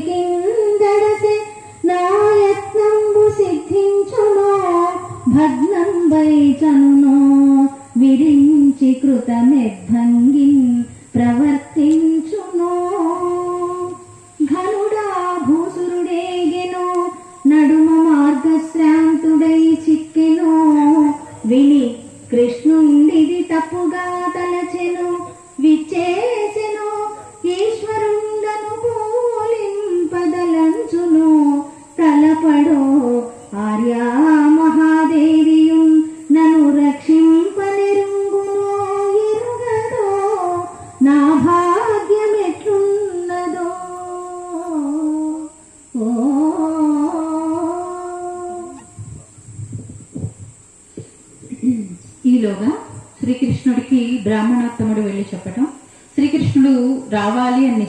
అగ్నిద్యోతనుడేటికిందడసె నాయత్నంబు సిద్ధించునో భగ్నం వైచనునో విరించి కృతమెద్భంగిన్ ప్రవర్తించునో ఘనుడా భూసురుడేగెనో నడుమ మార్గశ్రాంతుడై చిక్కెనో విని కృష్ణుండిది తప్పుగా తలచెను విచ్చేసెను ఈశ్వరుండను పోలింపదలంచును తలపడో ఆర్యా మహాదేవియు నను రక్షింపనెరుంగునో ఎరుగదో నా భాగ్యమెట్లున్నదో ఓ ఈలోగా శ్రీకృష్ణుడికి బ్రాహ్మణోత్తముడు వెళ్ళి చెప్పటం, శ్రీకృష్ణుడు రావాలి అని